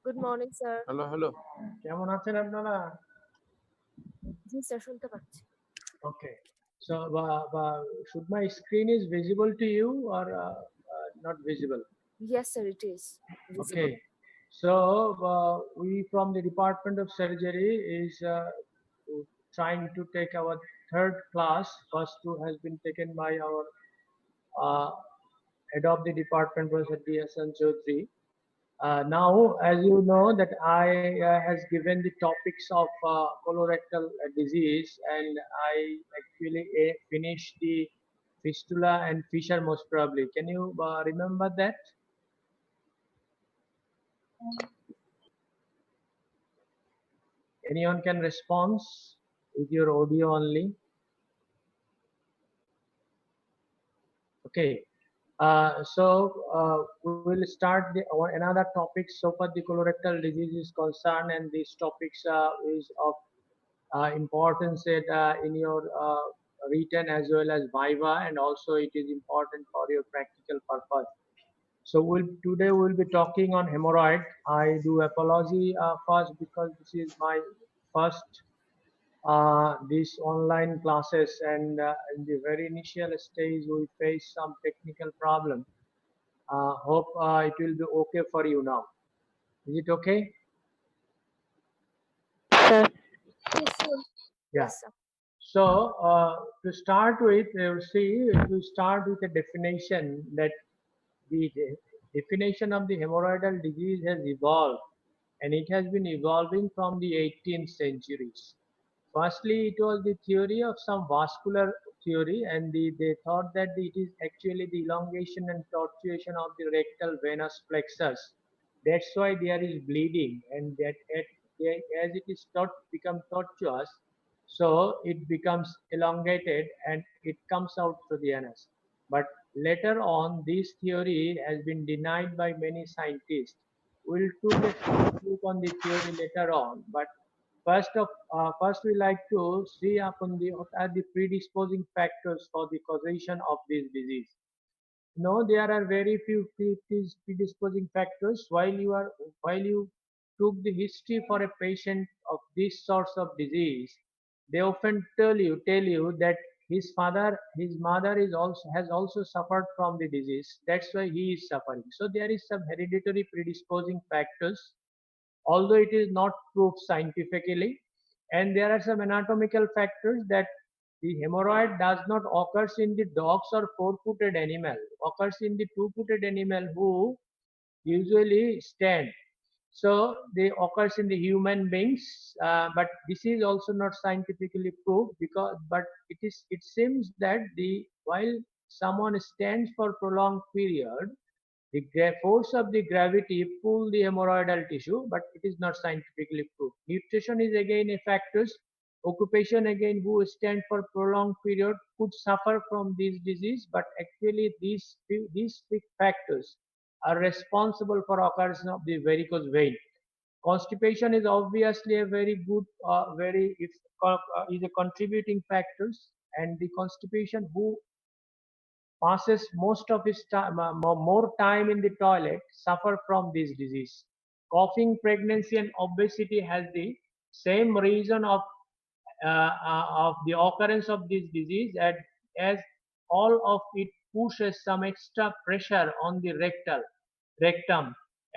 Good morning sir. Hello, hello. কেমন আছেন আপনারা? জি স্যার, শুনতে পাচ্ছি। Okay. So, should my screen is visible to you or not visible? Yes sir, it is visible. Okay. So, we from the Department of Surgery is trying to take our third class. First two has been taken by our uh, head of the department, Professor D.S.N. Chaudhary. Now, as you know, that I has given the topics of colorectal disease, and I actually finished the fistula and fissure most probably. Can you remember that? Anyone can respond with your audio only. Okay. We will start another topic. So far, the colorectal disease is concerned, and these topics is of importance in your written as well as viva, and also it is important for your practical purpose. So today we'll be talking on hemorrhoid. I do apology first because this is my first these online classes, and in the very initial stage we face some technical problem. Hope it will be okay for you now. Is it okay? Sir. Yes sir. Yeah. Yes sir. So to start with, you see, to start with a definition that the definition of the hemorrhoidal disease has evolved, and it has been evolving from the 18th centuries. Firstly, it was the theory of some vascular theory, and they thought that it is actually the elongation and tortuation of the rectal venous plexus. That's why there is bleeding, and as it is become tortuous, so it becomes elongated and it comes out through the anus. But later on, this theory has been denied by many scientists. We'll look on the theory later on, but first we like to see upon the what are the predisposing factors for the causation of this disease. No, there are very few predisposing factors. While you took the history for a patient of this sorts of disease, they often tell you that his father, his mother is also has also suffered from the disease. That's why he is suffering. So there is some hereditary predisposing factors, although it is not proved scientifically. And there are some anatomical factors that the hemorrhoid does not occurs in the dogs or four-footed animal, occurs in the two-footed animal who usually stand. So they occurs in the human beings, but this is also not scientifically proved, but it seems that the while someone stands for prolonged period, the force of the gravity pull the hemorrhoidal tissue, but it is not scientifically proved. Nutrition is again a factor. Occupation again, who stand for prolonged period could suffer from this disease, but actually these big factors are responsible for occurrence of the varicose vein. Constipation is obviously a very good, is a contributing factors, and the constipation who passes most of his time, more time in the toilet, suffer from this disease. Coughing, pregnancy, and obesity has the same reason of the occurrence of this disease, as all of it pushes some extra pressure on the rectum,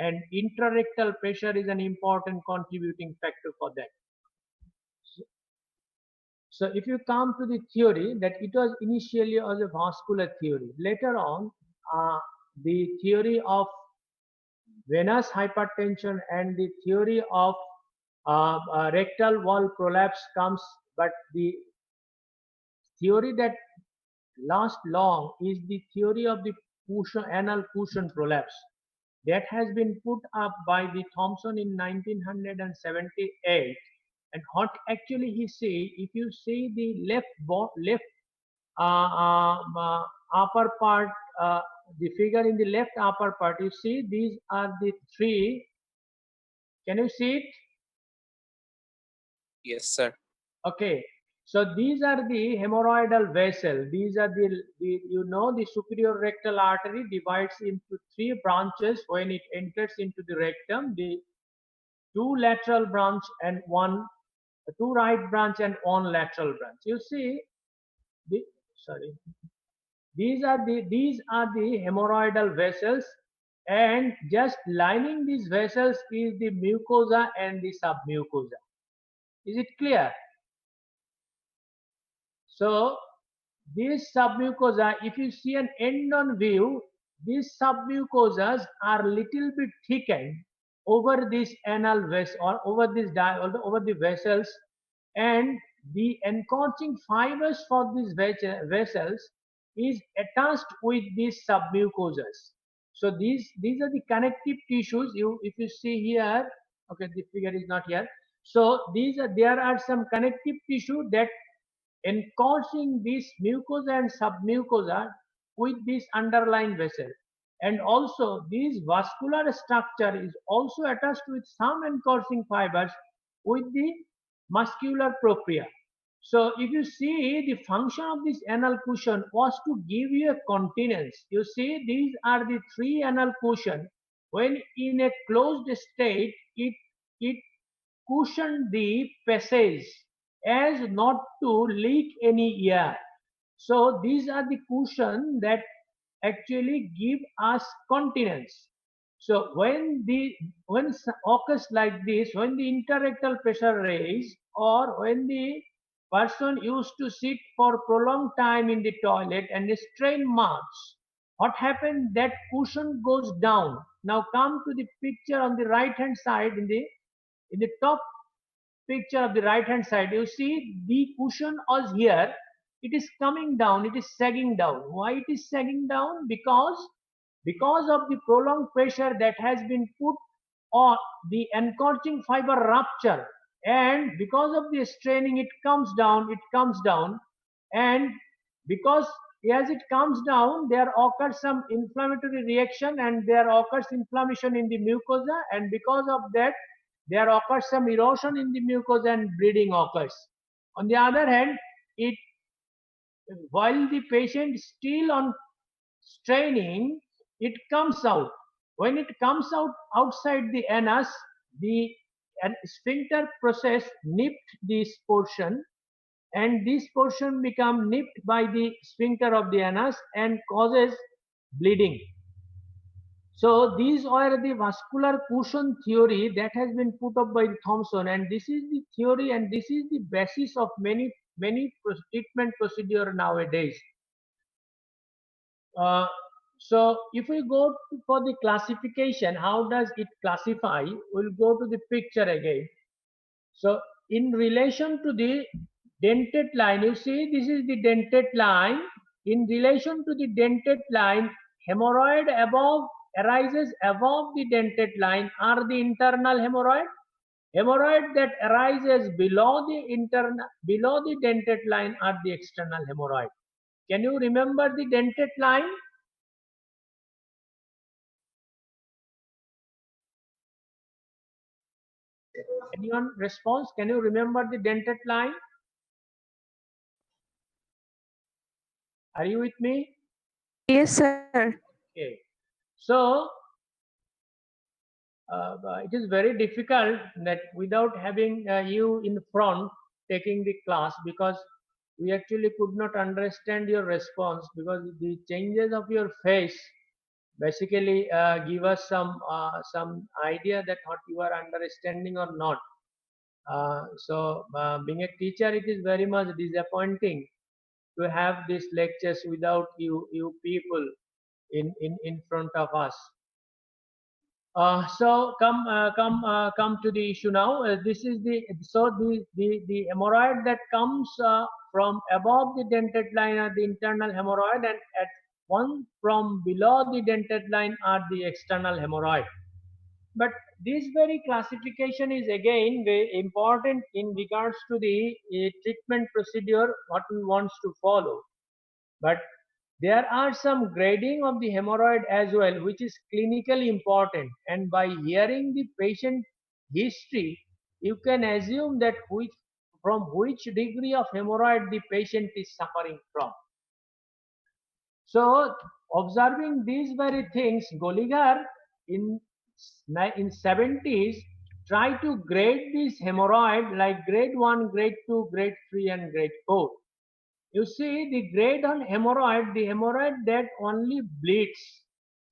and intrarectal pressure is an important contributing factor for that. So if you come to the theory, that it was initially as a vascular theory. Later on, the theory of venous hypertension and the theory of rectal wall prolapse comes, but the theory that lasts long is the theory of the anal cushion prolapse. That has been put up by the Thompson in 1978. And what actually he say, if you see the left upper part, the figure in the left upper part, you see these are the three. Can you see it? Yes, sir. Okay. So these are the hemorrhoidal vessel. These are the superior rectal artery divides into three branches when it enters into the rectum. two lateral branch and two right branch and one lateral branch. You see, the, sorry, these are the hemorrhoidal vessels, and just lining these vessels is the mucosa and the submucosa. Is it clear? So these submucosa, if you see an end on view, these submucosas are little bit thickened over this anal vessel or over this over the vessels, and the encorching fibers for these vessels is attached with these submucosas. So these are the connective tissues. If you see here, okay, the figure is not here. So there are some connective tissue that encouraging this mucosa and submucosa with this underlying vessel. And also this vascular structure is also attached with some encouraging fibers with the muscular propria. So if you see, the function of this anal cushion was to give you a continence. You see, these are the three anal cushion. When in a closed state, it cushioned the passage as not to leak any air. So these are the cushion that actually give us continence. So when occurs like this, when the interrectal pressure raised, or when the person used to sit for prolonged time in the toilet and strain much, what happened? That cushion goes down. Now come to the picture on the right hand side. In the top picture of the right hand side, you see the cushion was here. It is coming down, it is sagging down. Why it is sagging down? Because of the prolonged pressure that has been put on the encorching fiber rupture, and because of the straining it comes down, and because as it comes down, there occurs some inflammatory reaction, and there occurs inflammation in the mucosa, and because of that there occurs some erosion in the mucosa and bleeding occurs. On the other hand, it while the patient is still on straining, it comes out. When it comes out outside the anus, the sphincter process nipped this portion, and this portion become nipped by the sphincter of the anus and causes bleeding. So these are the vascular cushion theory that has been put up by Thompson, and this is the theory and this is the basis of many treatment procedure nowadays. Uh, so if we go for the classification, how does it classify? We'll go to the picture again. So in relation to the dentate line, you see this is the dentate line. In relation to the dentate line, hemorrhoid arises above the dentate line are the internal hemorrhoid. Hemorrhoid that arises below the dentate line are the external hemorrhoid. Can you remember the dentate line? Anyone response? Can you remember the dentate line? Are you with me? Yes, sir. Okay. So it is very difficult that without having you in front taking the class, because we actually could not understand your response, because the changes of your face basically give us some idea that what you are understanding or not. So being a teacher, it is very much disappointing to have these lectures without you people in front of us. So come to the issue now. This is the hemorrhoid that comes from above the dentate line are the internal hemorrhoid, and at one from below the dentate line are the external hemorrhoid. But this very classification is again very important in regards to the treatment procedure what we want to follow. But there are some grading of the hemorrhoid as well, which is clinically important. And by hearing the patient history, you can assume that from which degree of hemorrhoid the patient is suffering from. So, observing these very things, Goligar in 70s try to grade this hemorrhoid like grade 1, grade 2, grade 3 and grade 4. You see the grade on hemorrhoid, the hemorrhoid that only bleeds,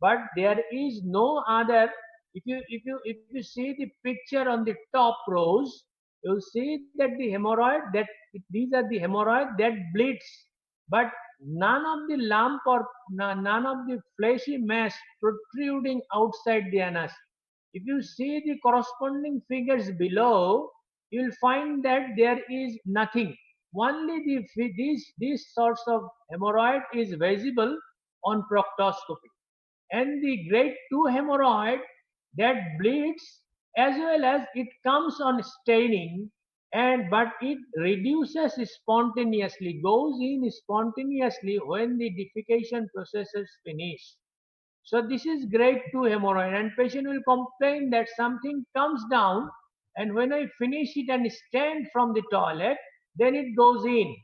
but there is no other. If you see the picture on the top rows, you'll see that the hemorrhoid that these are the hemorrhoid that bleeds, but none of the lump or none of the fleshy mass protruding outside the anus. If you see the corresponding figures below, you'll find that there is nothing. Only these sorts of hemorrhoid is visible on proctoscopy. And the grade 2 hemorrhoid that bleeds as well as it comes on staining, and but it reduces spontaneously, goes in spontaneously when the defecation process is finished. So this is grade 2 hemorrhoid, and patient will complain that something comes down and when I finish it and stand from the toilet, then it goes in.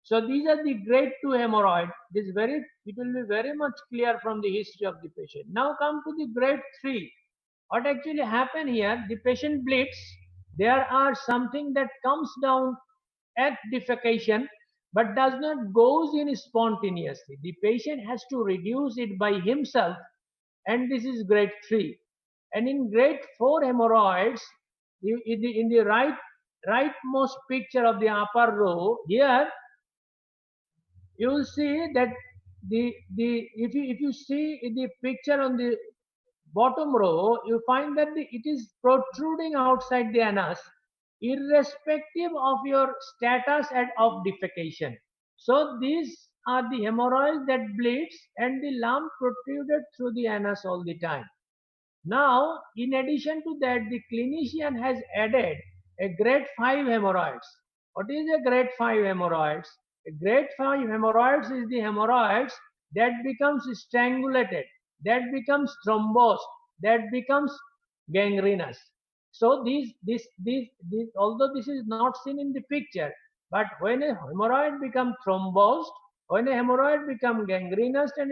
So these are the grade 2 hemorrhoid. It will be very much clear from the history of the patient. Now come to the grade 3. What actually happened here? The patient bleeds. There are something that comes down at defecation but does not goes in spontaneously. The patient has to reduce it by himself, and this is grade 3. And in grade 4 hemorrhoids, in the rightmost picture of the upper row, here you will see that if you see the picture on the bottom row, you find that it is protruding outside the anus, irrespective of your status of defecation. So these are the hemorrhoids that bleeds and the lump protruded through the anus all the time. Now, in addition to that, the clinician has added a grade 5 hemorrhoids. What is a grade 5 hemorrhoids? A grade 5 hemorrhoids is the hemorrhoids that becomes strangulated, that becomes thrombosed, that becomes gangrenous. So although this is not seen in the picture, but when a hemorrhoid becomes thrombosed, when a hemorrhoid becomes gangrenous and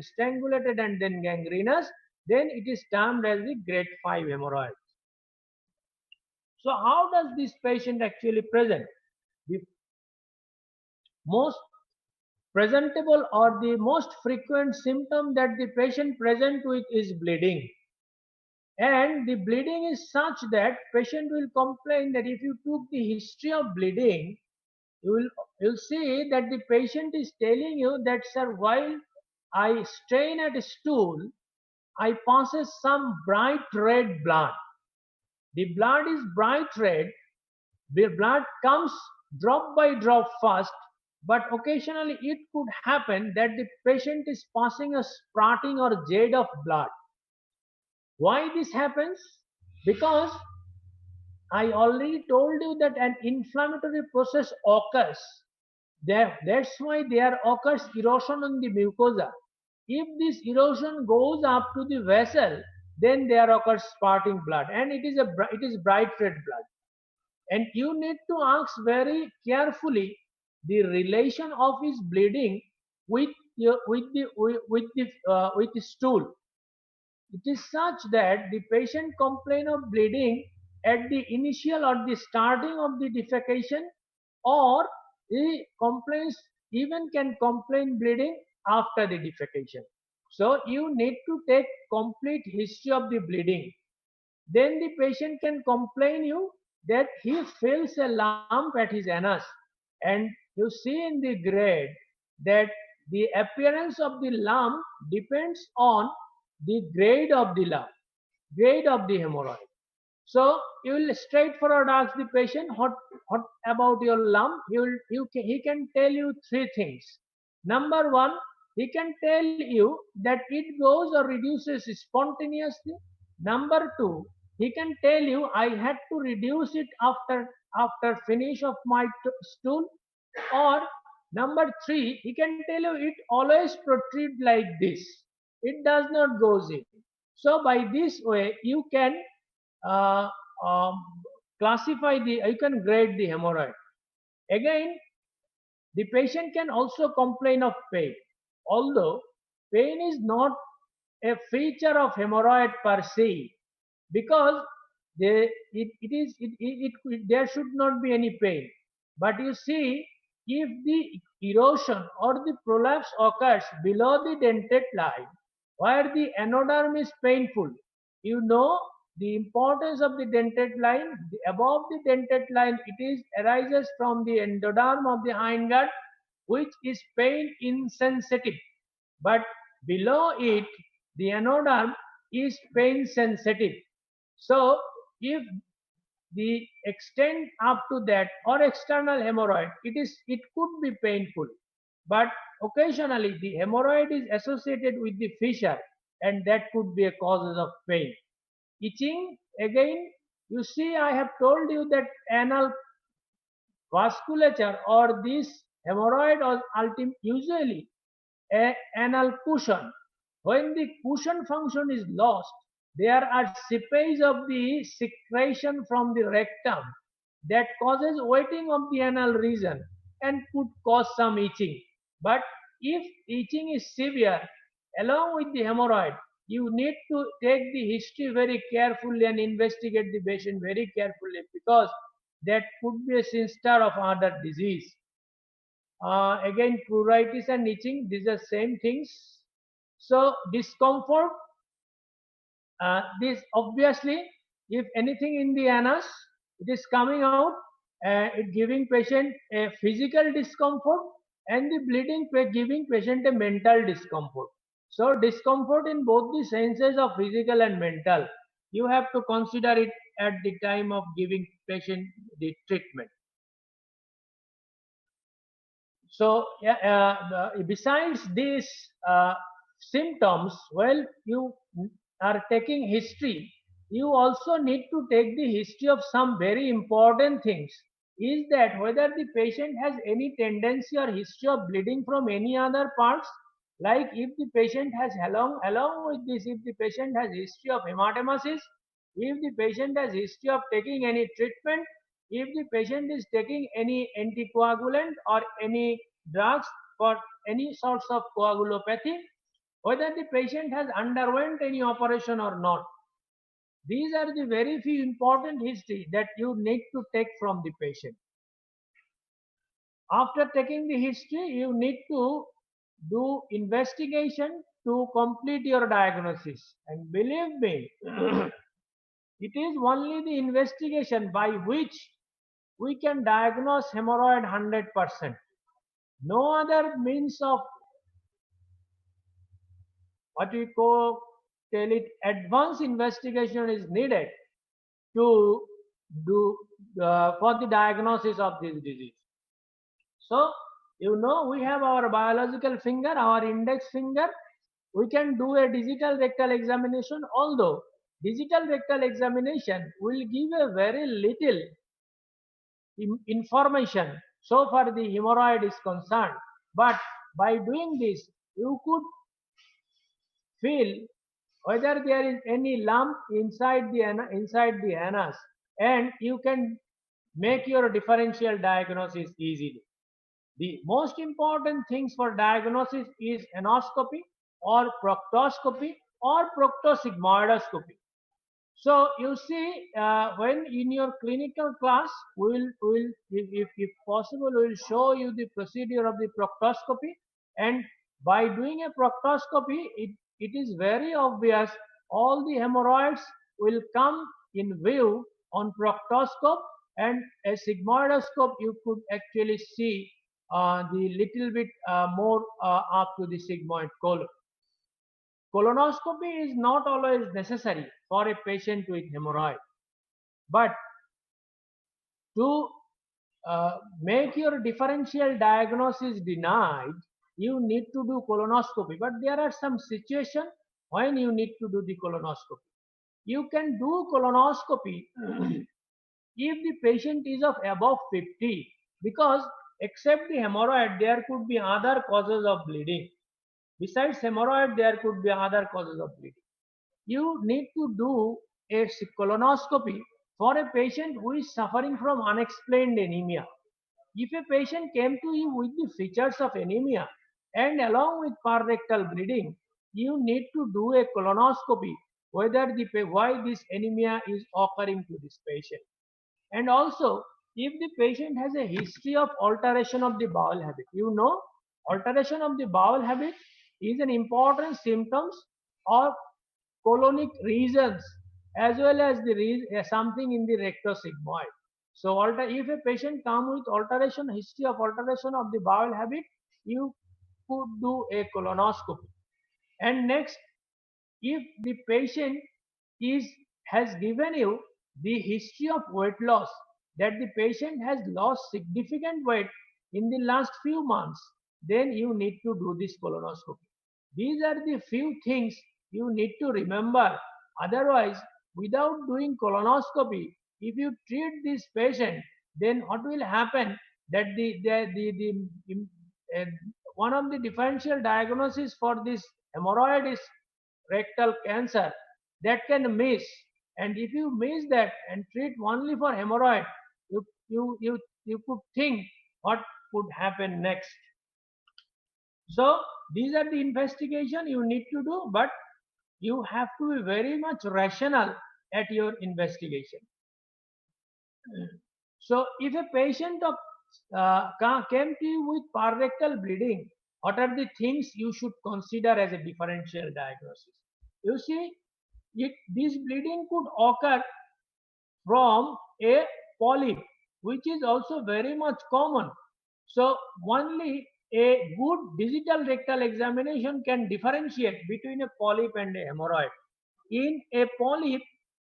strangulated and then gangrenous, then it is termed as the grade 5 hemorrhoid. So how does this patient actually present? The most presentable or the most frequent symptom that the patient present with is bleeding. And the bleeding is such that patient will complain that if you took the history of bleeding, you'll see that the patient is telling you that, sir, while I strain at a stool, I passes some bright red blood. The blood is bright red. The blood comes drop by drop first, but occasionally it could happen that the patient is passing a sprouting or jet of blood. Why this happens? Because I already told you that an inflammatory process occurs. That's why there occurs erosion on the mucosa. If this erosion goes up to the vessel, then there occurs sprouting blood, and it is bright red blood. And you need to ask very carefully the relation of his bleeding with the stool. It is such that the patient complain of bleeding at the initial or the starting of the defecation, or he complains even can complain bleeding after the defecation. So you need to take complete history of the bleeding. Then the patient can complain you that he feels a lump at his anus, and you see in the grade that the appearance of the lump depends on the grade of the lump, grade of the hemorrhoid. So you will straightforward ask the patient, what about your lump? He can tell you three things. Number one, he can tell you that it goes or reduces spontaneously. Number two, he can tell you I had to reduce it after finish of my stool. Or number three, he can tell you it always protrude like this. It does not goes in. So by this way, you can uh, um, you can grade the hemorrhoid. Again, the patient can also complain of pain, although pain is not a feature of hemorrhoid per se, because there should not be any pain. But you see, if the erosion or the prolapse occurs below the dentate line, where the anoderm is painful, you know the importance of the dentate line. Above the dentate line, arises from the endoderm of the hindgut, which is pain insensitive. But below it, the anoderm is pain sensitive. So if the extent up to that or external hemorrhoid, it could be painful, but occasionally the hemorrhoid is associated with the fissure, and that could be a cause of pain. Itching, again, you see, I have told you that anal vasculature or this hemorrhoid or usually anal cushion. When the cushion function is lost, there are seepage of the secretion from the rectum that causes wetting of the anal region and could cause some itching. But if itching is severe, along with the hemorrhoid, you need to take the history very carefully and investigate the patient very carefully, because that could be a sister of other disease. Again, pruritus and itching, these are same things. So discomfort, this obviously, if anything in the anus, it is coming out, it giving patient a physical discomfort, and the bleeding giving patient a mental discomfort. So discomfort in both the senses of physical and mental, you have to consider it at the time of giving patient the treatment. So besides these symptoms, well, you are taking history, you also need to take the history of some very important things. Is that whether the patient has any tendency or history of bleeding from any other parts, like if the patient has along with this, if the patient has history of hematemesis, if the patient has history of taking any treatment, if the patient is taking any anticoagulant or any drugs for any sorts of coagulopathy, whether the patient has underwent any operation or not. These are the very few important history that you need to take from the patient. After taking the history, you need to do investigation to complete your diagnosis. And believe me, it is only the investigation by which we can diagnose hemorrhoid 100%. No other means of what we call advanced investigation is needed to do for the diagnosis of this disease. So, you know, we have our biological finger, our index finger. We can do a digital rectal examination, although digital rectal examination will give a very little information so far the hemorrhoid is concerned. But by doing this, you could feel whether there is any lump inside the anus, and you can make your differential diagnosis easily. The most important things for diagnosis is anoscopy or proctoscopy or proctosigmoidoscopy. So you see, when in your clinical class, we'll if possible, we'll show you the procedure of the proctoscopy, and by doing a proctoscopy, it is very obvious all the hemorrhoids will come in view on proctoscope, and a sigmoidoscope you could actually see the little bit more up to the sigmoid colon. Colonoscopy is not always necessary for a patient with hemorrhoid, but to make your differential diagnosis denied, you need to do colonoscopy. But there are some situations when you need to do the colonoscopy. You can do colonoscopy if the patient is of above 50, because except the hemorrhoid, there could be other causes of bleeding. Besides hemorrhoid, there could be other causes of bleeding. You need to do a colonoscopy for a patient who is suffering from unexplained anemia. If a patient came to you with the features of anemia and along with parectal bleeding, you need to do a colonoscopy whether why this anemia is occurring to this patient. And also, if the patient has a history of alteration of the bowel habit, alteration of the bowel habit is an important symptoms of colonic regions as well as something in the rectosigmoid. So if a patient come with history of alteration of the bowel habit, you could do a colonoscopy. And next, if the patient is has given you the history of weight loss, that the patient has lost significant weight in the last few months, then you need to do this colonoscopy. These are the few things you need to remember. Otherwise, without doing colonoscopy, if you treat this patient, then what will happen that uh, one of the differential diagnosis for this hemorrhoid is rectal cancer, that can miss. And if you miss that and treat only for hemorrhoid, you could think what could happen next. So these are the investigation you need to do, but you have to be very much rational at your investigation. So if a patient came to you with pararectal bleeding, what are the things you should consider as a differential diagnosis? You see, this bleeding could occur from a polyp, which is also very much common. So only a good digital rectal examination can differentiate between a polyp and a hemorrhoid. In a polyp,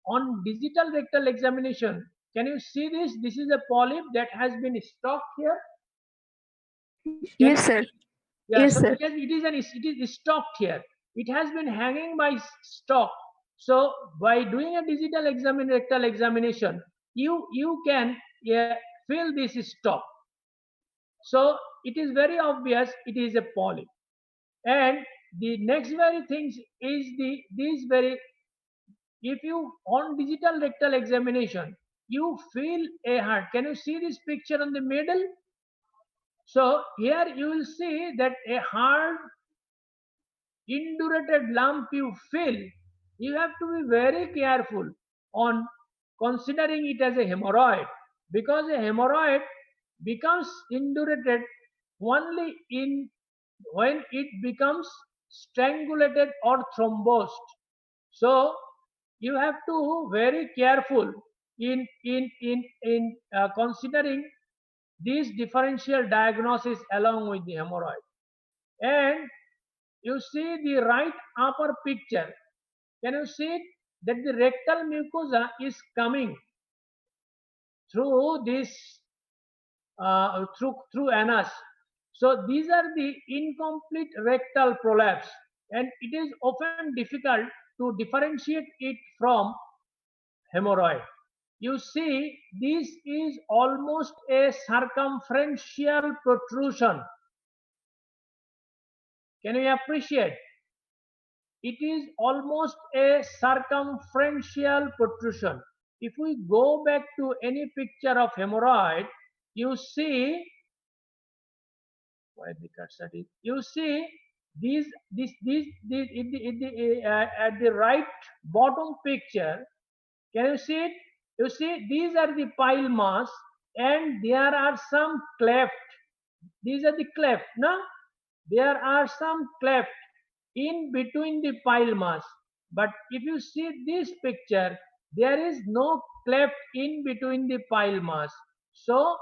on digital rectal examination, can you see this? This is a polyp that has been stocked here. Yes, sir. Yeah, Yes, so sir. it is stocked here. It has been hanging by stock. So by doing a digital rectal examination, you can feel this stock. So it is very obvious it is a polyp. And the next very things is these very, if you on digital rectal examination you feel a heart. Can you see this picture on the middle? So here you will see that a hard indurated lump you feel. You have to be very careful on considering it as a hemorrhoid, because a hemorrhoid becomes indurated only in when it becomes strangulated or thrombosed. So you have to very careful in considering these differential diagnosis along with the hemorrhoid. And you see the right upper picture. Can you see it? That the rectal mucosa is coming through this through anus. So these are the incomplete rectal prolapse, and it is often difficult to differentiate it from hemorrhoid. You see, this is almost a circumferential protrusion. Can you appreciate? It is almost a circumferential protrusion. If we go back to any picture of hemorrhoid, you see, why the cursor is, you see at the right bottom picture, can you see it? You see, these are the pile mass, and there are some cleft. These are the cleft, no? There are some cleft in between the pile mass. But if you see this picture, there is no cleft in between the pile mass. So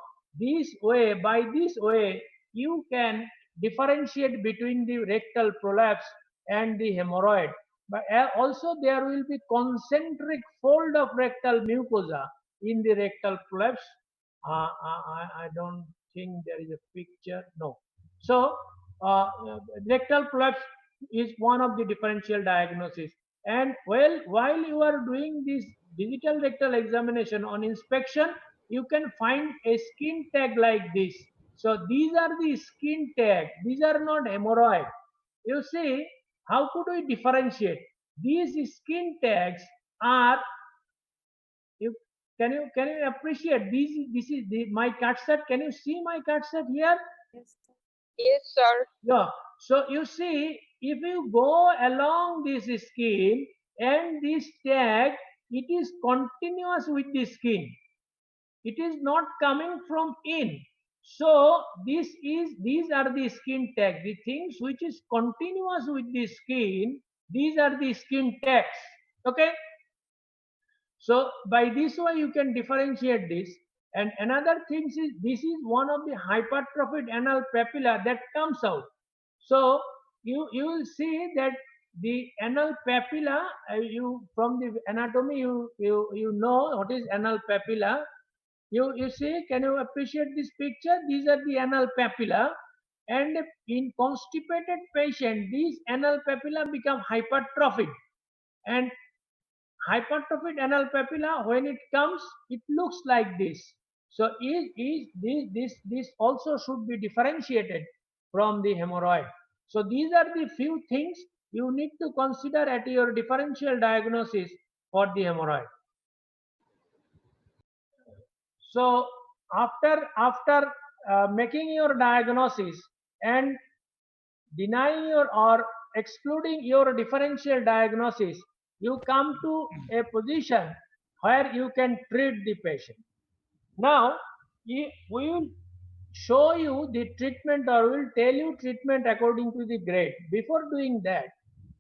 by this way, you can differentiate between the rectal prolapse and the hemorrhoid. But also there will be concentric fold of rectal mucosa in the rectal prolapse. I don't think there is a picture. No. So rectal prolapse is one of the differential diagnosis. And while you are doing this digital rectal examination on inspection, you can find a skin tag like this. So these are the skin tag. These are not hemorrhoid. You see, how could we differentiate? These skin tags are, you can you appreciate this is my cut set. Can you see my cut set here? Yes, sir. Yes, sir. Yeah. So you see, if you go along this skin and this tag, it is continuous with the skin. It is not coming from in. So these are the skin tags. The things which is continuous with the skin, these are the skin tags. Okay. So by this way you can differentiate this. And another thing is, this is one of the hypertrophied anal papilla that comes out. So you will see that the anal papilla, you from the anatomy you know what is anal papilla. You see, can you appreciate this picture? These are the anal papilla, and in constipated patient, these anal papilla become hypertrophied, and hypertrophied anal papilla, when it comes, it looks like this. So this also should be differentiated from the hemorrhoid. So these are the few things you need to consider at your differential diagnosis for the hemorrhoid. So after making your diagnosis and denying your or excluding your differential diagnosis, you come to a position where you can treat the patient. Now, we will show you the treatment or will tell you treatment according to the grade. Before doing that,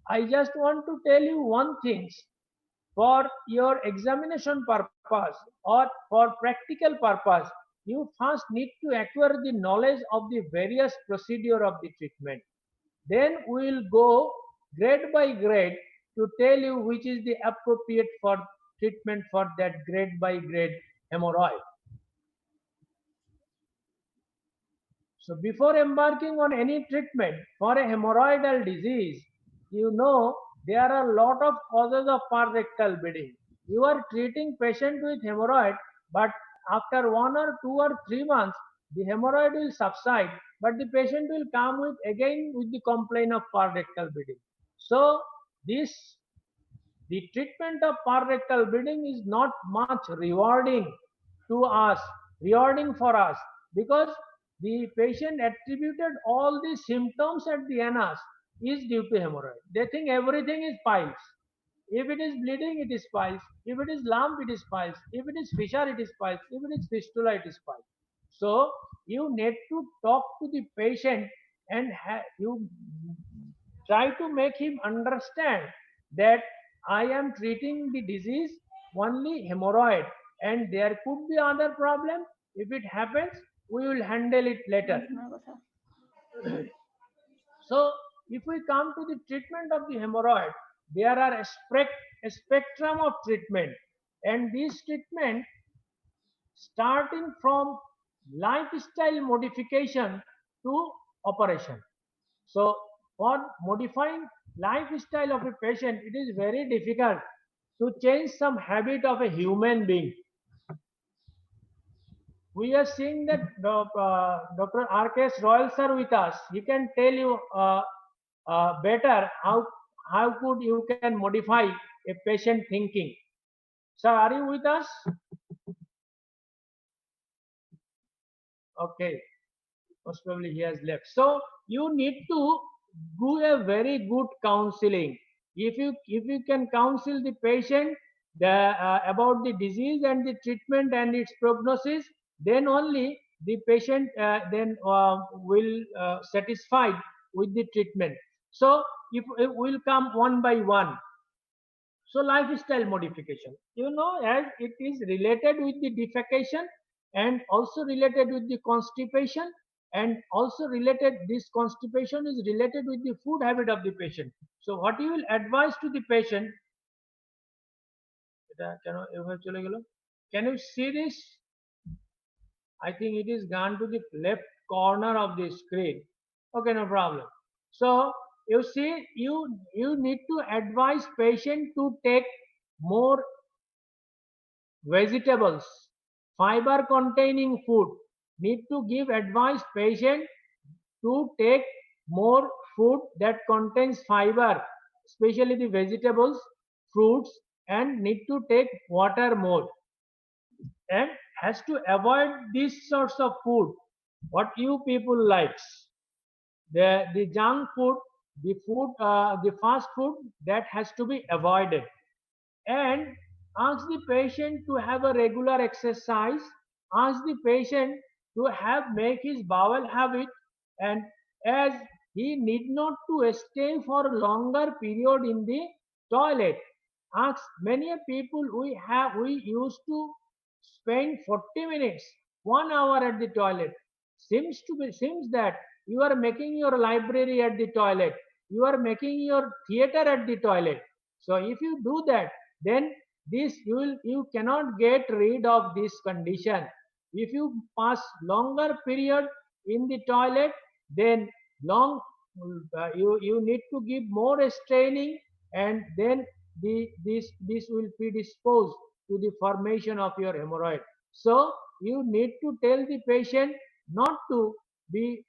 I just want to tell you one thing. For your examination purpose or for practical purpose, you first need to acquire the knowledge of the various procedure of the treatment. Then we will go grade by grade to tell you which is the appropriate for treatment for that grade by grade hemorrhoid. So before embarking on any treatment for a hemorrhoidal disease, you know there are a lot of causes of rectal bleeding. You are treating patient with hemorrhoid, but after 1 or 2 or 3 months, the hemorrhoid will subside, but the patient will come with again with the complaint of rectal bleeding. So the treatment of rectal bleeding is not much rewarding for us, because the patient attributed all the symptoms at the anus is due to hemorrhoid. They think everything is piles. If it is bleeding, it is piles. If it is lump, it is piles. If it is fissure, it is piles. If it is fistula, it is piles. So you need to talk to the patient and you try to make him understand that I am treating the disease only hemorrhoid, and there could be other problem. If it happens, we will handle it later. So if we come to the treatment of the hemorrhoid, there are a spectrum of treatment, and this treatment starting from lifestyle modification to operation. So for modifying lifestyle of a patient, it is very difficult to change some habit of a human being. We are seeing that Dr. R.K.S. Royal sir with us. He can tell you better how could you can modify a patient thinking. Sir, are you with us? Okay, most probably he has left. So you need to do a very good counseling. If you can counsel the patient about the disease and the treatment and its prognosis, then only the patient then will satisfied with the treatment. So if it will come one by one. So lifestyle modification, as it is related with the defecation and also related with the constipation, and also related, this constipation is related with the food habit of the patient. So what you will advise to the patient, can you see this? I think it is gone to the left corner of the screen. Okay, no problem. So you see, you need to advise patient to take more vegetables, fiber containing food. Need to give advice patient to take more food that contains fiber, especially the vegetables, fruits, and need to take water more, and has to avoid these sorts of food what you people likes, the junk food, the fast food that has to be avoided, and ask the patient to have a regular exercise, ask the patient to have make his bowel habit, and as he need not to stay for a longer period in the toilet. Ask many people we used to spend 40 minutes 1 hour at the toilet. Seems that you are making your library at the toilet, you are making your theater at the toilet. So if you do that, then this you cannot get rid of this condition. If you pass longer period in the toilet, then long you need to give more straining, and then this will predispose to the formation of your hemorrhoid. So you need to tell the patient not to be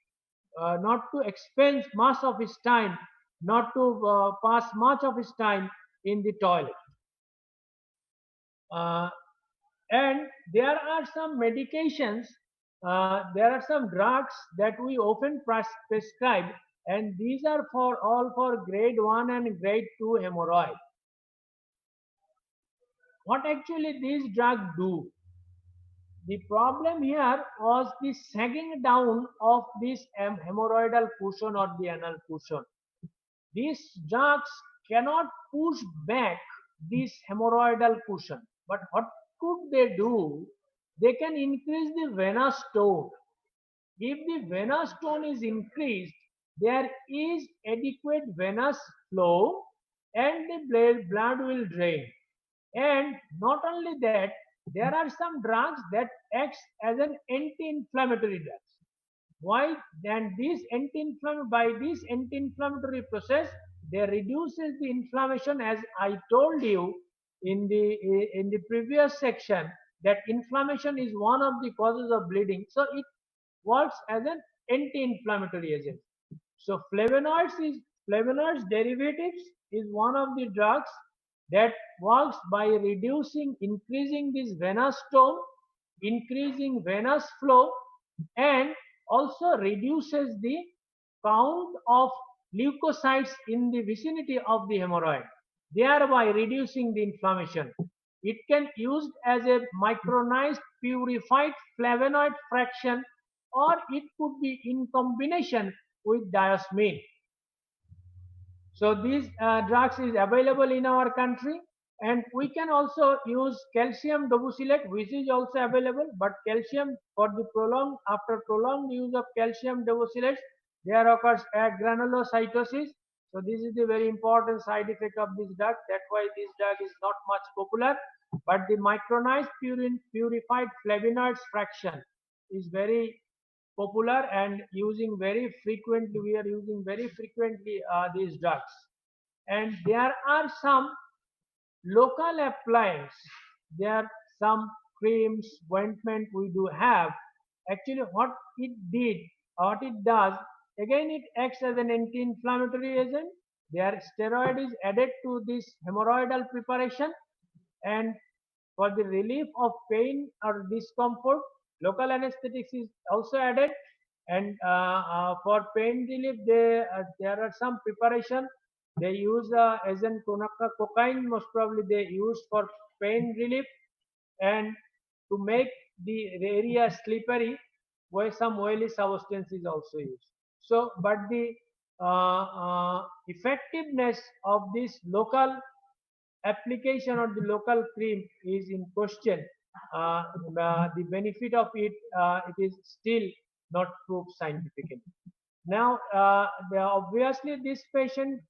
not to expend much of his time, not to pass much of his time in the toilet. Uh, and there are some medications, there are some drugs that we often prescribe, and these are for all for grade 1 and grade 2 hemorrhoid. What actually these drugs do? The problem here was the sagging down of this hemorrhoidal cushion or the anal cushion. These drugs cannot push back this hemorrhoidal cushion. But what could they do? They can increase the venous tone. If the venous tone is increased, there is adequate venous flow and the blood will drain. And not only that, there are some drugs that acts as an anti-inflammatory drugs. Why? Then by this anti-inflammatory process, they reduces the inflammation, as I told you in the previous section, that inflammation is one of the causes of bleeding. So it works as an anti-inflammatory agent. So flavonoids derivatives is one of the drugs that works by increasing this venous tone, increasing venous flow, and also reduces the count of leukocytes in the vicinity of the hemorrhoid, thereby reducing the inflammation. It can used as a micronized purified flavonoid fraction, or it could be in combination with diosmin. So these drugs is available in our country, and we can also use calcium dobucillate, which is also available. But calcium, for the prolonged use of calcium dobucillate, there occurs granulocytosis. So this is the very important side effect of this drug. That's why this drug is not much popular. But the micronized purified flavonoids fraction is very popular, and using very frequently, we are using very frequently these drugs. And there are some local appliance, there are some creams, ointment we do have. Actually what it does, again it acts as an anti-inflammatory agent. Their steroid is added to this hemorrhoidal preparation, and for the relief of pain or discomfort, local anesthetics is also added. And for pain relief, there are some preparation they use as in cocaine, most probably they use for pain relief, and to make the area slippery, where some oily substance is also used. So, but the effectiveness of this local application or the local cream is in question. The benefit of it is still not proved scientifically. Now, obviously, this patient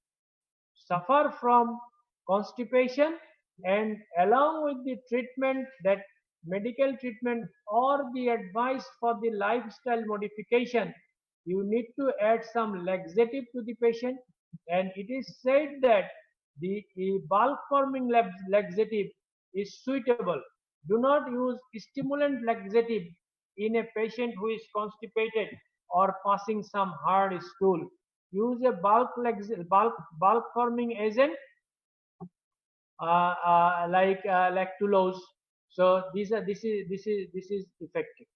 suffer from constipation, and along with the treatment, that medical treatment or the advice for the lifestyle modification, you need to add some laxative to the patient. And it is said that the bulk forming laxative is suitable. Do not use stimulant laxative in a patient who is constipated or passing some hard stool. Use a bulk forming agent like lactulose. So this is effective.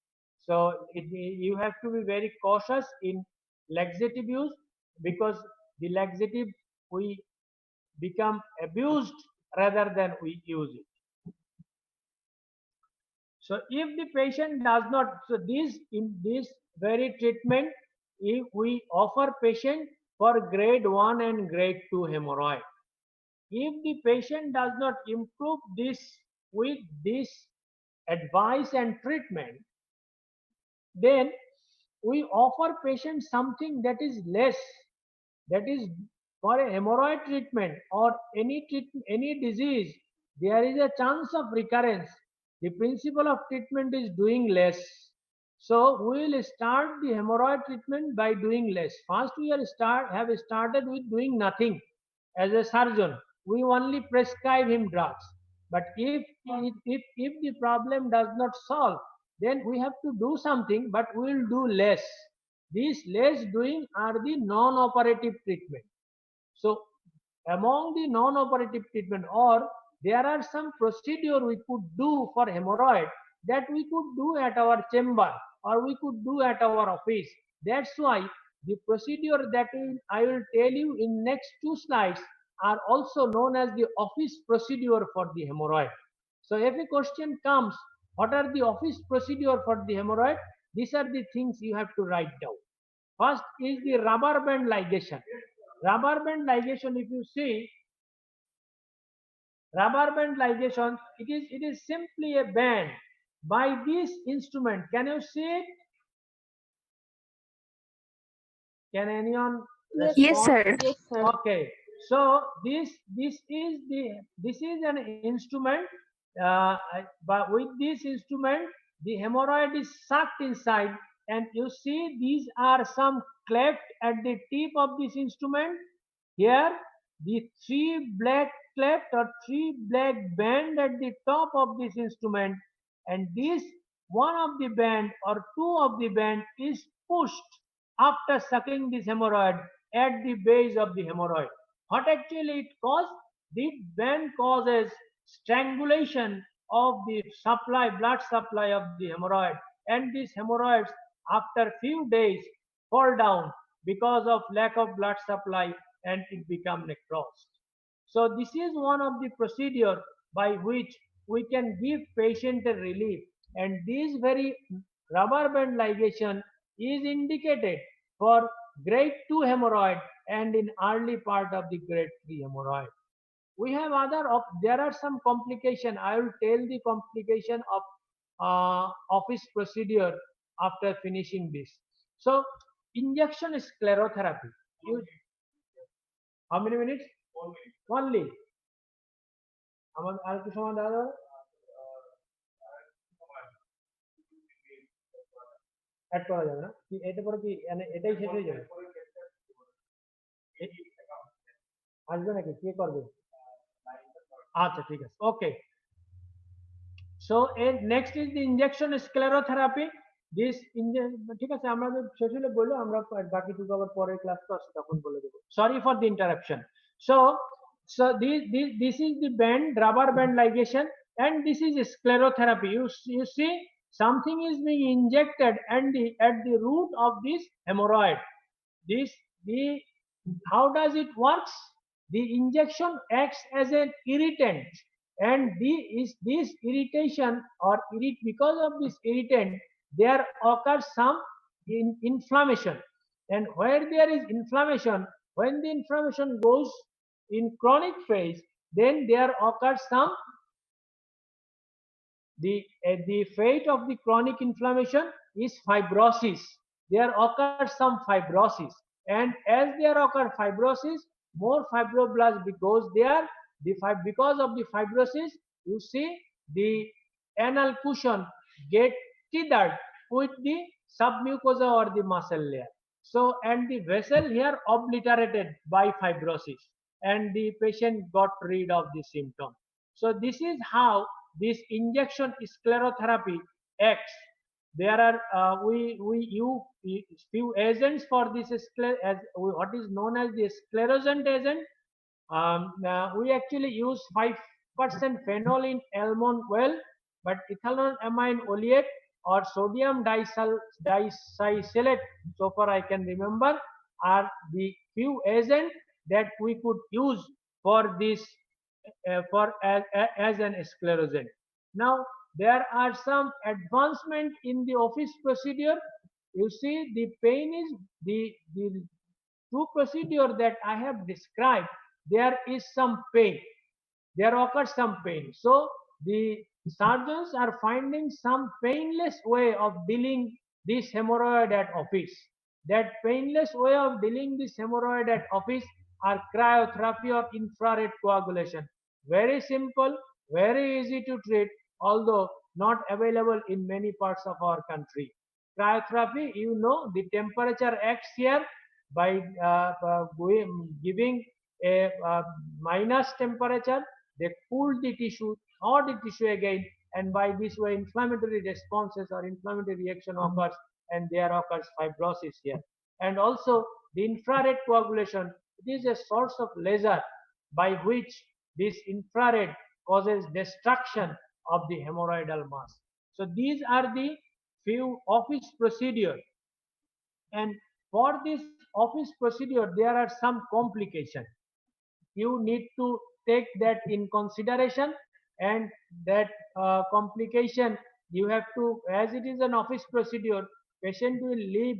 So you have to be very cautious in laxative use, because the laxative we become abused rather than we use it. So if the patient does not, so this in this very treatment, if we offer patient for grade 1 and grade 2 hemorrhoid, if the patient does not improve this with this advice and treatment, then we offer patient something that is less, that is for a hemorrhoid treatment or any disease, there is a chance of recurrence. The principle of treatment is doing less. So we will start the hemorrhoid treatment by doing less. First we have started with doing nothing. As a surgeon, we only prescribe him drugs. But if the problem does not solve, then we have to do something, but we will do less. These less doing are the non-operative treatment. So among the non-operative treatment, or there are some procedure we could do for hemorrhoid that we could do at our chamber or we could do at our office. That's why the procedure that I will tell you in next 2 slides are also known as the office procedure for the hemorrhoid. So if a question comes, what are the office procedure for the hemorrhoid? These are the things you have to write down. First is the rubber band ligation. Rubber band ligation, if you see, rubber band ligation, it is simply a band by this instrument. Can you see it? Can anyone Yes, Yes, respond? sir. Yes, sir. Okay. So this is an instrument. But with this instrument, the hemorrhoid is sucked inside, and you see these are some cleft at the tip of this instrument. Here, the three black cleft or three black band at the top of this instrument, and this one of the band or two of the band is pushed after sucking this hemorrhoid at the base of the hemorrhoid. What actually it causes? The band causes strangulation of the supply, blood supply of the hemorrhoid, and these hemorrhoids after few days fall down because of lack of blood supply and it become necrosed. So this is one of the procedure by which we can give patient a relief, and this very rubber band ligation is indicated for grade 2 hemorrhoid and in early part of the grade 3 hemorrhoid. We have there are some complication. I will tell the complication of office procedure after finishing this. So injection sclerotherapy. How many minutes? Only. আর কি সময় দেওয়া যাবে? Add করা যাবে না? কি এটা পরে কি মানে এটাই শেষ হয়ে যাবে? আসবে নাকি? কে করবে? আচ্ছা ঠিক আছে। ওকে। So next is the injection sclerotherapy. This ঠিক আছে আমরা শেষ হলে বললো আমরা বাকিটুকু আবার পরের ক্লাস তো আসে তখন বলে দেবো। Sorry for the interruption. So this is the band, rubber band ligation, and this is sclerotherapy. You see something is being injected and at the root of this hemorrhoid. How does it works? The injection acts as an irritant, and this irritation or because of this irritant there occurs some inflammation, and where there is inflammation, when the inflammation goes in chronic phase, then there occurs some the fate of the chronic inflammation is fibrosis. There occurs some fibrosis, and as there occur fibrosis, more fibroblast goes there. Because of the fibrosis, you see the anal cushion get tethered with the submucosa or the muscle layer. So, and the vessel here obliterated by fibrosis, and the patient got rid of the symptom. So this is how this injection sclerotherapy acts. There are we use few agents for this as what is known as the sclerosant agent. We actually use 5% phenol in almond oil, but ethanolamine oleate or sodium disaicylate, so far I can remember, are the few agents that we could use for this for as an sclerosant. Now there are some advancement in the office procedure. You see, the pain is the true procedure that I have described. There is some pain, there occurs some pain. So the surgeons are finding some painless way of dealing this hemorrhoid at office. That painless way of dealing this hemorrhoid at office are cryotherapy or infrared coagulation. Very simple, very easy to treat, although not available in many parts of our country. Cryotherapy, you know, the temperature acts here by giving a minus temperature. They cool the tissue, thaw the tissue again, and by this way inflammatory responses or inflammatory reaction occurs, and there occurs fibrosis here. And also the infrared coagulation, it is a source of laser by which this infrared causes destruction of the hemorrhoidal mass. So these are the few office procedures, and for this office procedure there are some complications. You need to take that in consideration, and that complication you have to, as it is an office procedure, patient will leave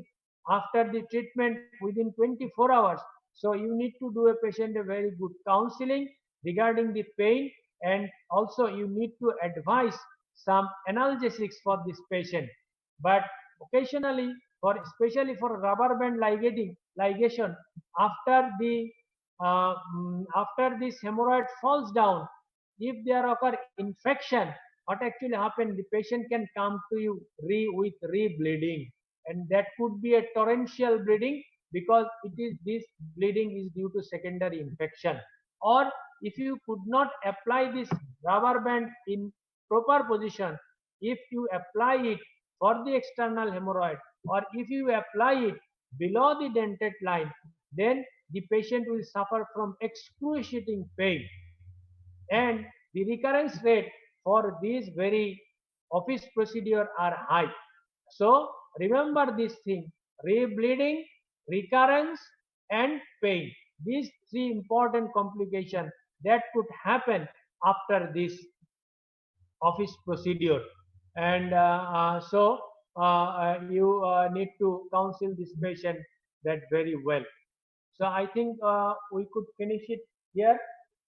after the treatment within 24 hours. So you need to do a patient a very good counseling regarding the pain, and also you need to advise some analgesics for this patient. But occasionally, for especially for rubber band ligation, after the after this hemorrhoid falls down, if there occur infection, what actually happen, the patient can come to you with re-bleeding, and that could be a torrential bleeding, because it is this bleeding is due to secondary infection. Or if you could not apply this rubber band in proper position, if you apply it for the external hemorrhoid, or if you apply it below the dentate line, then the patient will suffer from excruciating pain, and the recurrence rate for these very office procedure are high. So remember this thing: re-bleeding, recurrence, and pain. These three important complications that could happen after this office procedure. And you need to counsel this patient that very well. So I think we could finish it here.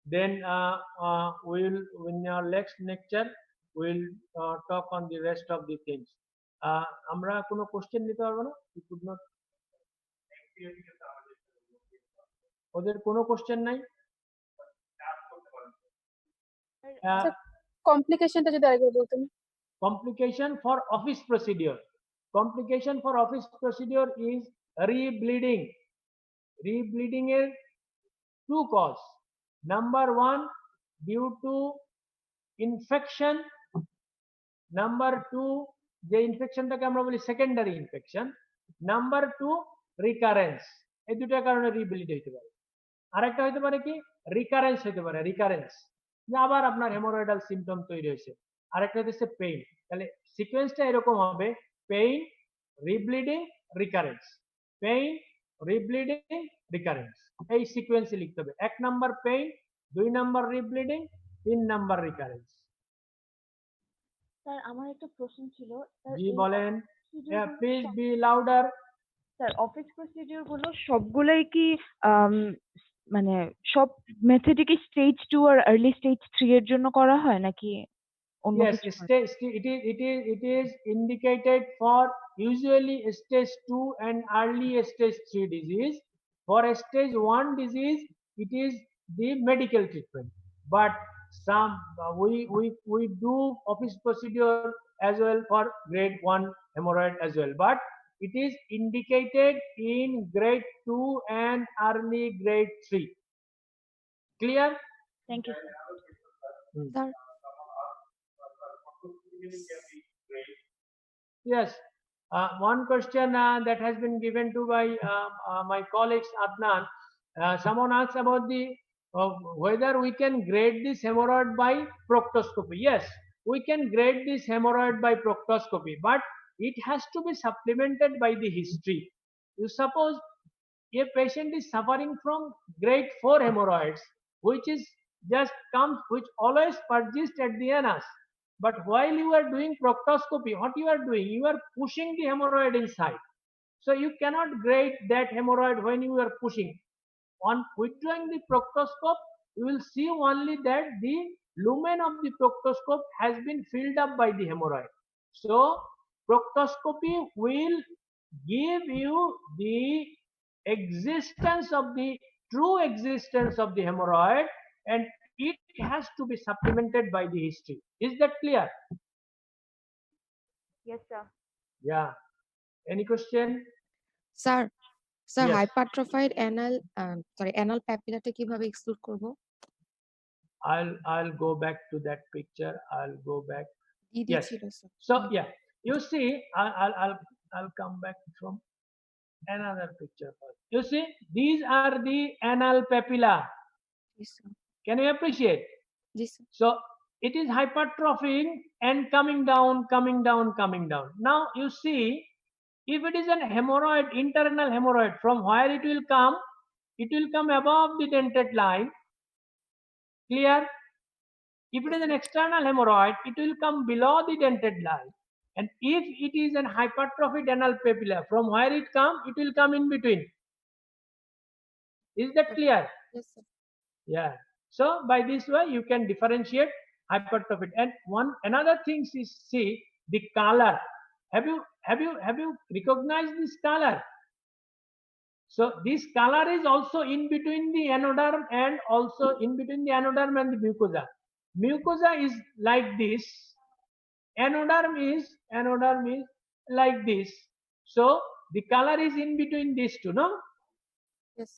Then we'll, in our next lecture, we'll talk on the rest of the things. আমরা কোনো question নিতে পারবো না? We could not. ওদের কোনো question নাই? Sir কমপ্লিকেশনটা যদি আরেকবার বলতেন। Complication for office procedure. Complication for office procedure is re-bleeding. Re-bleeding is two cause. Number one, due to infection. Number two, যে ইনফেকশনটাকে আমরা বলি secondary infection. Number two, recurrence. এই দুটার কারণে রিব্লিড হইতে পারে। আরেকটা হইতে পারে কি, রিকারেন্স হইতে পারে, রিকারেন্স, যে আবার আপনার হেমোরয়েডাল সিমটম তৈরি হয়েছে। আরেকটা হচ্ছে পেইন। তাহলে সিকোয়েন্সটা এরকম হবে: pain, rebleeding, recurrence, pain, rebleeding, recurrence. এই সিকোয়েন্সে লিখতে হবে। 1 number pain, 2 number rebleeding, 3 number recurrence. Sir আমার একটা প্রশ্ন ছিল। জি বলেন, please be louder. Sir office procedure গুলো সবগুলাই কি মানে সব মেথডে কি স্টেজ 2 আর আর্লি স্টেজ 3 এর জন্য করা হয় নাকি অন্য Yes, কিছু? it is indicated for usually stage 2 and early stage 3 disease. For stage 1 disease, it is the medical treatment. But some we do office procedure as well for grade 1 hemorrhoid as well. But it is indicated in grade 2 and early grade 3. Clear? Thank you sir Yes. One question that has been given to by my colleagues Adnan. Someone asked about the whether we can grade this hemorrhoid by proctoscopy. Yes, we can grade this hemorrhoid by proctoscopy, but it has to be supplemented by the history. You suppose a patient is suffering from grade 4 hemorrhoids, which is just comes, which always persists at the anus. But while you are doing proctoscopy, what you are doing? You are pushing the hemorrhoid inside. So you cannot grade that hemorrhoid when you are pushing. On withdrawing the proctoscope, you will see only that the lumen of the proctoscope has been filled up by the hemorrhoid. So proctoscopy will give you the existence of the true existence of the hemorrhoid, and it has to be supplemented by the history. Is that clear? Yes, sir. Yeah. Any question? Sir sir Yes. Hypertrophied anal প্যাপিলাটা কিভাবে exclude করব? I'll go back to that picture. I'll go back. দিদি Yes. ছিল sir. So yeah, you see, I'll come back from another picture first. You see, these are the anal papilla. G sir. Can you appreciate? G sir. So it is hypertrophying and coming down, coming down, coming down. Now you see, if it is an hemorrhoid, internal hemorrhoid, from where it will come? It will come above the dentate line. Clear? If it is an external hemorrhoid, it will come below the dentate line. And if it is an hypertrophied anal papilla, from where it comes, it will come in between. Is that clear? Yes, sir. Yeah. So by this way, you can differentiate hypertrophied. And another thing is, see the color. Have you recognized this color? So this color is also in between the anoderm and also in between the anoderm and the mucosa. Mucosa is like this. Anoderm is like this. So the color is in between these two, no? Yes.